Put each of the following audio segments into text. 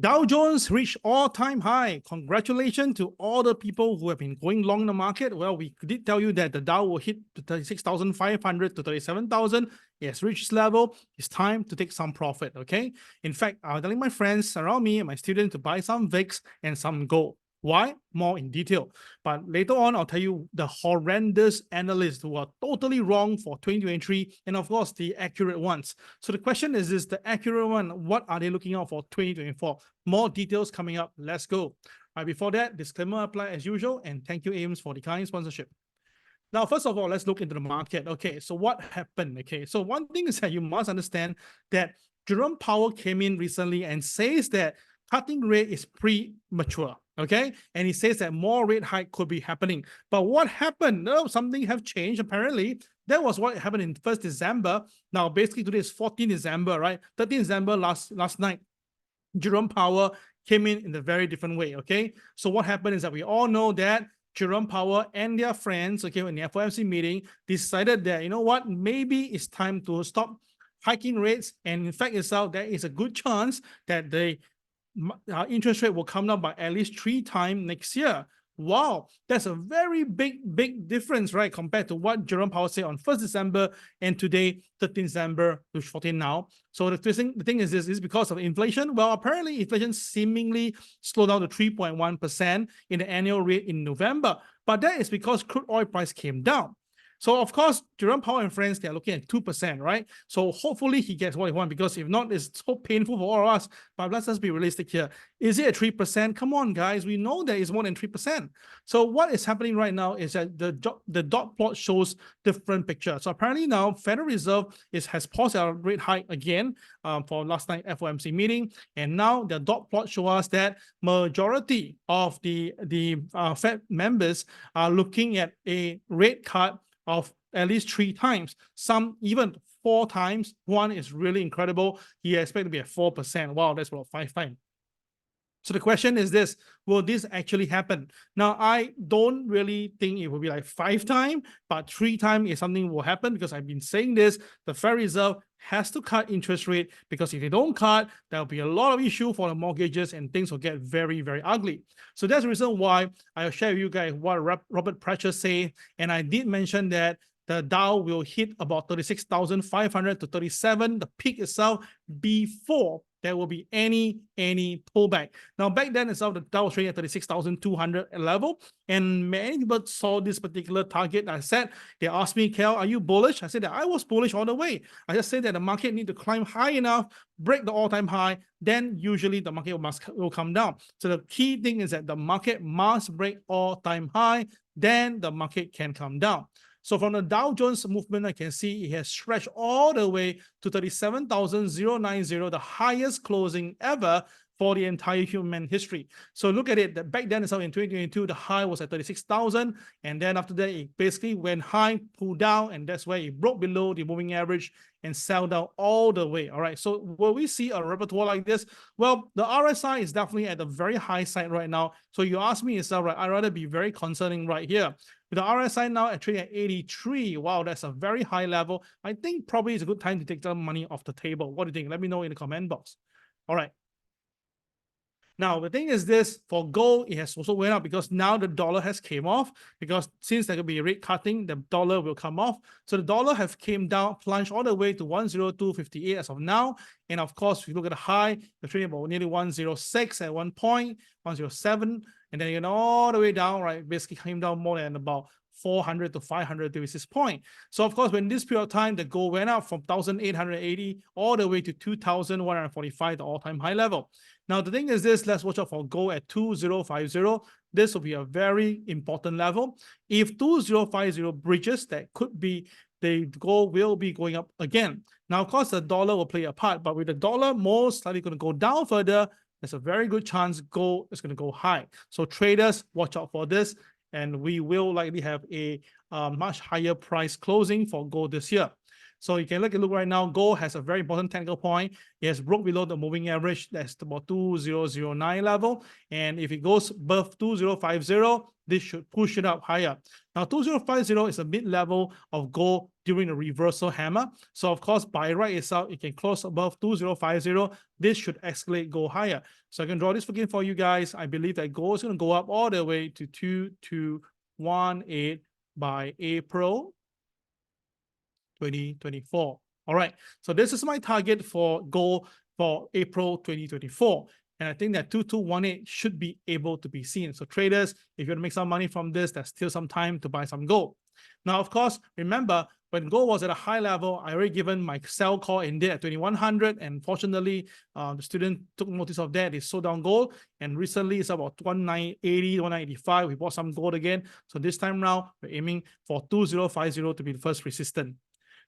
Dow Jones reached all-time high. Congratulations to all the people who have been going long in the market. Well, we did tell you that the Dow will hit 36,500 to 37,000. It has reached this level. It's time to take some profit, okay? In fact, I'm telling my friends around me and my students to buy some VIX and some gold. Why? More in detail. But later on, I'll tell you the horrendous analysts who are totally wrong for 2023 and, of course, the accurate ones. So the question is this, the accurate one, what are they looking out for 2024? More details coming up. Let's go. Before that, disclaimer apply as usual, and thank you, Ames, for the kind sponsorship. Now, first of all, let's look into the market. Okay, so what happened? Okay, so one thing is that you must understand that Jerome Powell came in recently and says that cutting rate is premature. Okay, and he says that more rate hike could be happening. But what happened? No, something have changed apparently. That was what happened in 1st December. Now, basically today is 14th December, right? 13th December last night. Jerome Powell came in a very different way. Okay, so what happened is that we all know that Jerome Powell and their friends, okay, in the FOMC meeting, decided that, you know what, maybe it's time to stop hiking rates. And in fact itself, there is a good chance that the interest rate will come down by at least 3 times next year. Wow, that's a very big difference, right? Compared to what Jerome Powell said on 1st December and today, 13th December to 14 now. So the thing is this is because of inflation. Well, apparently inflation seemingly slowed down to 3.1% in the annual rate in November, but that is because crude oil price came down. So, of course, Jerome Powell and friends, they're looking at 2%, right? So hopefully he gets what he wants, because if not, it's so painful for all of us. But let's just be realistic here. Is it at 3%? Come on, guys. We know that it's more than 3%. So what is happening right now is that the dot plot shows different picture. So apparently now, Federal Reserve has paused our rate hike again for last night FOMC meeting. And now the dot plot shows us that majority of the Fed members are looking at a rate cut of at least 3 times, some even 4 times. One is really incredible. He expects to be at 4%. Wow, that's about 5 times. So the question is this, will this actually happen? Now, I don't really think it will be like 5 times, but 3 times is something will happen, because I've been saying this, the Federal Reserve has to cut interest rate, because if they don't cut, there'll be a lot of issue for the mortgages and things will get very ugly. So that's the reason why I'll share with you guys what Robert Pratchett say, and I did mention that the Dow will hit about 36,500 to 37, the peak itself, before there will be any pullback. Now, back then itself, the Dow was trading at 36,200 level, and many people saw this particular target. I said, they asked me, Kel, are you bullish? I said that I was bullish all the way. I just said that the market need to climb high enough, break the all-time high, then usually the market will come down. So the key thing is that the market must break all-time high, then the market can come down. So from the Dow Jones movement, I can see it has stretched all the way to 37,090, the highest closing ever for the entire human history. So look at it, back then itself in 2022, the high was at 36,000, and then after that, it basically went high, pulled down, and that's where it broke below the moving average and sell down all the way. All right, so will we see a repertoire like this? Well, the RSI is definitely at the very high side right now. So you ask me yourself, right, I'd rather be very concerning right here. With the RSI now at trading at 83, wow, that's a very high level. I think probably it's a good time to take some money off the table. What do you think? Let me know in the comment box. All right. Now, the thing is this, for gold, it has also went up because now the dollar has came off, because since there could be rate cutting, the dollar will come off. So the dollar have came down, plunged all the way to 102.58 as of now. And of course, if you look at the high, the trading about nearly 106 at one point, 107, and then you know all the way down, right? Basically came down more than about 400 to 500 basis point. So of course, when this period of time, the gold went up from 1,880 all the way to 2,145, the all-time high level. Now, the thing is this, let's watch out for gold at 2050. This will be a very important level. If 2050 bridges, that could be the gold will be going up again. Now, of course, the dollar will play a part, but with the dollar most likely going to go down further, there's a very good chance gold is going to go high. So traders, watch out for this, and we will likely have a much higher price closing for gold this year. So you can look right now, gold has a very important technical point. It has broke below the moving average. That's about 2009 level. And if it goes above 2050, this should push it up higher. Now, 2050 is a mid-level of gold during the reversal hammer. So of course, by right itself, it can close above 2050. This should escalate, go higher. So I can draw this again for you guys. I believe that gold is going to go up all the way to 2218 by April 2024. All right. So this is my target for gold for April 2024. And I think that 2218 should be able to be seen. So traders, if you want to make some money from this, there's still some time to buy some gold. Now, of course, remember, when gold was at a high level, I already given my sell call in there at 2100. And fortunately, the student took notice of that. They sold down gold. And recently, it's about 1980, 1985. We bought some gold again. So this time around, we're aiming for 2050 to be the first resistance.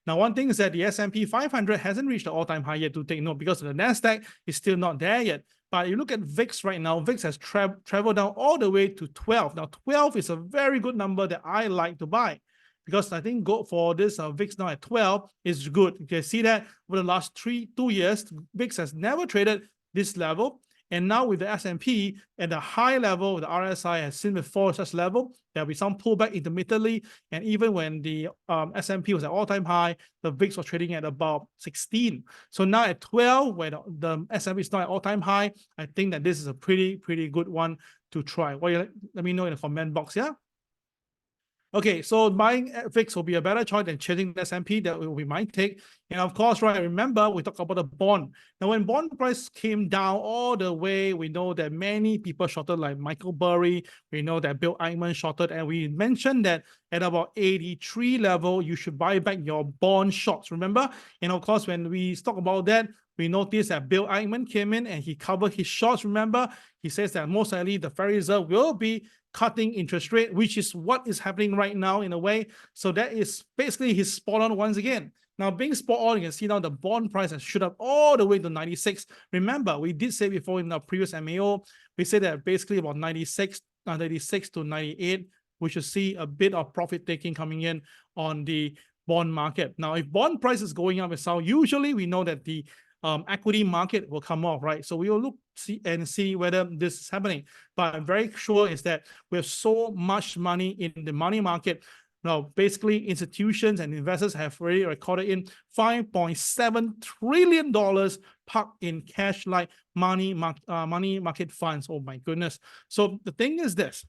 Now, one thing is that the S&P 500 hasn't reached the all-time high yet, to take note, because the NASDAQ is still not there yet. But you look at VIX right now, VIX has traveled down all the way to 12. Now, 12 is a very good number that I like to buy, because I think go for this VIX now at 12 is good. You can see that over the last 2 years, VIX has never traded this level. And now with the S&P at the high level, the RSI has seen before such level, there'll be some pullback intermittently. And even when the S&P was at all-time high, the VIX was trading at about 16. So now at 12, where the S&P is not at all-time high, I think that this is a pretty good one to try. Well, let me know in the comment box, yeah? Okay, so buying VIX will be a better choice than chasing the S&P that we might take. And of course, right, remember, we talked about the bond. Now, when bond price came down all the way, we know that many people shorted, like Michael Burry. We know that Bill Ackman shorted, and we mentioned that at about 83 level, you should buy back your bond shorts, remember? And of course, when we talk about that, we noticed that Bill Ackman came in and he covered his shorts, remember? He says that most likely the Federal Reserve will be cutting interest rate, which is what is happening right now in a way. So that is basically his spot on once again. Now, being spot on, you can see now the bond price has shot up all the way to 96. Remember, we did say before in our previous MAO, we said that basically about 96 to 98, we should see a bit of profit taking coming in on the bond market. Now, if bond price is going up, so usually we know that the equity market will come off, right? So we will look see whether this is happening. But I'm very sure is that we have so much money in the money market. Now, basically, institutions and investors have already recorded in $5.7 trillion parked in cash like money market funds. Oh my goodness. So the thing is this.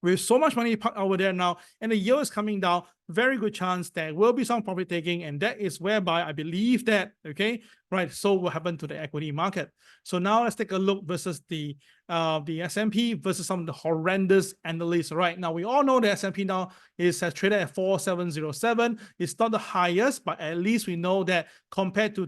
With so much money parked over there now, and the yield is coming down, very good chance there will be some profit taking, and that is whereby I believe that, okay, right, so will happen to the equity market. So now let's take a look versus the S&P versus some of the horrendous analysts. Right now, we all know the S&P now has traded at 4707. It's not the highest, but at least we know that compared to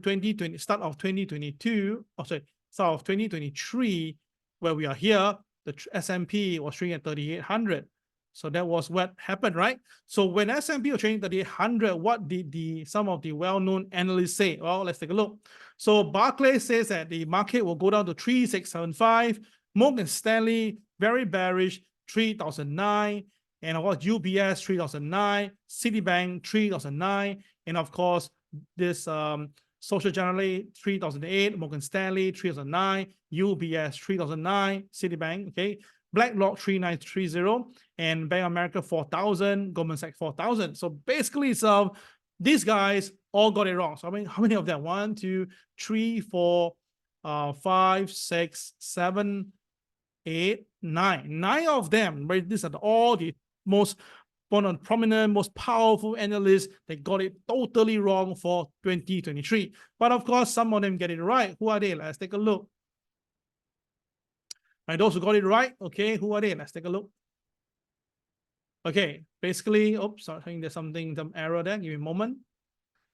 start of 2023, where we are here, the S&P was trading at 3,800. So that was what happened, right? So when S&P was trading 3,800, what did some of the well-known analysts say? Well, let's take a look. So Barclays says that the market will go down to 3,675. Morgan Stanley, very bearish, 3,009. And of course, UBS, 3,009. Citibank, 3,009. And of course, this Social Generally, 3,008, Morgan Stanley, 3,009, UBS, 3,009, Citibank, okay, BlackRock, 3,930, and Bank of America, 4,000, Goldman Sachs, 4,000. So basically, these guys all got it wrong. So I mean, how many of them? 1, 2, 3, 4, 5, 6, 7, 8, 9. 9 of them, right? These are all the most prominent, most powerful analysts that got it totally wrong for 2023. But of course, some of them get it right. Who are they? Let's take a look. Right, those who got it right, okay, who are they? Let's take a look. Okay, basically, oops, sorry, I think there's some error there. Give me a moment.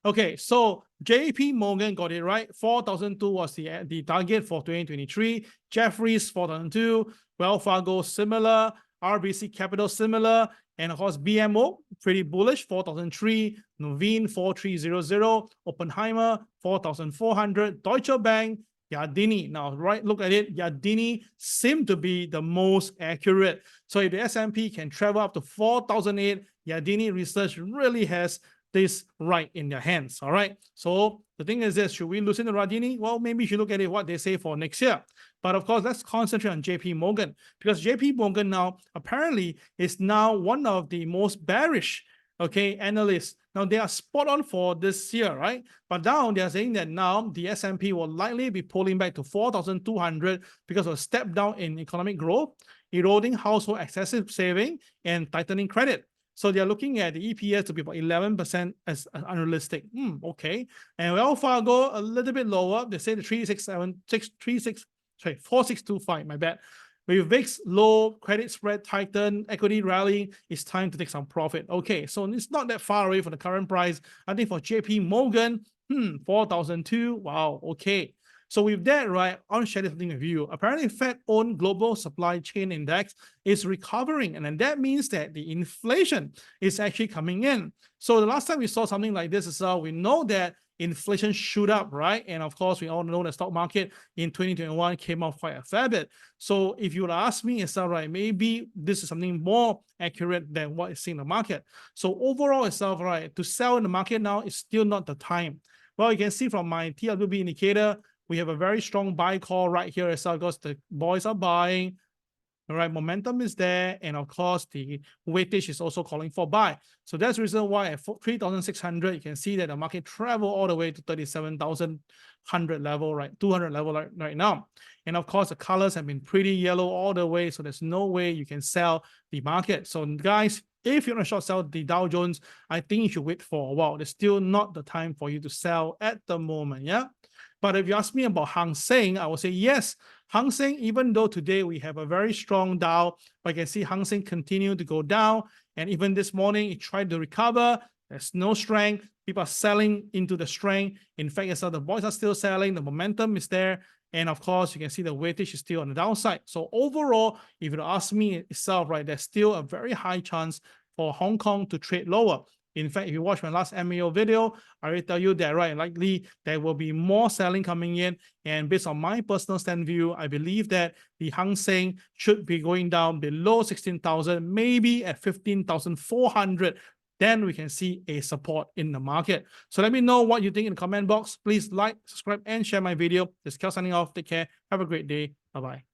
Okay, so JPMorgan got it right. 4,002 was the target for 2023. Jefferies, 4,002. Wells Fargo, similar. RBC Capital, similar. And of course, BMO, pretty bullish, 4,003. Nuveen, 4,300. Oppenheimer, 4,400. Deutsche Bank, Yardini. Now, right, look at it. Yardini seemed to be the most accurate. So if the S&P can travel up to 4,008, Yardini Research really has this right in their hands. All right. So the thing is this, should we loosen the Radini? Well, maybe you should look at it what they say for next year. But of course, let's concentrate on JPMorgan, because JPMorgan now apparently is now one of the most bearish, okay, analysts. Now they are spot on for this year, right? But now they are saying that now the S&P will likely be pulling back to 4,200 because of a step down in economic growth, eroding household excessive saving, and tightening credit. So they are looking at the EPS to be about 11% as unrealistic. Okay. And Wells Fargo a little bit lower. They say the 4625, my bad. With VIX low, credit spread tighten, equity rally, it's time to take some profit. Okay, so it's not that far away from the current price. I think for JPMorgan, 4,002. Wow, okay. So with that, right, I'll share something with you. Apparently, Fed-owned global supply chain index is recovering, and then that means that the inflation is actually coming in. So the last time we saw something like this, we know that inflation shoot up, right? And of course, we all know the stock market in 2021 came off quite a fair bit. So if you would ask me, right, maybe this is something more accurate than what is seen in the market. So overall itself, right, to sell in the market now is still not the time. Well, you can see from my TWB indicator, we have a very strong buy call right here as well, because the boys are buying. All right, momentum is there, and of course the weightage is also calling for buy. So that's the reason why at 3,600 you can see that the market travel all the way to 37,100 level, right, 200 level right now. And of course the colors have been pretty yellow all the way, so there's no way you can sell the market. So guys, if you want to short sell the Dow Jones, I think you should wait for a while. There's still not the time for you to sell at the moment. Yeah. But if you ask me about Hang Seng, I will say yes. Hang Seng, even though today we have a very strong Dow, but you can see Hang Seng continue to go down. And even this morning, it tried to recover. There's no strength. People are selling into the strength. In fact, the boys are still selling. The momentum is there. And of course, you can see the weightage is still on the downside. So overall, if you ask me itself, right, there's still a very high chance for Hong Kong to trade lower. In fact, if you watch my last MAO video, I will tell you that, right, likely there will be more selling coming in. And based on my personal stand view, I believe that the Hang Seng should be going down below 16,000, maybe at 15,400. Then we can see a support in the market. So let me know what you think in the comment box. Please like, subscribe, and share my video. This is Kel signing off. Take care. Have a great day. Bye-bye.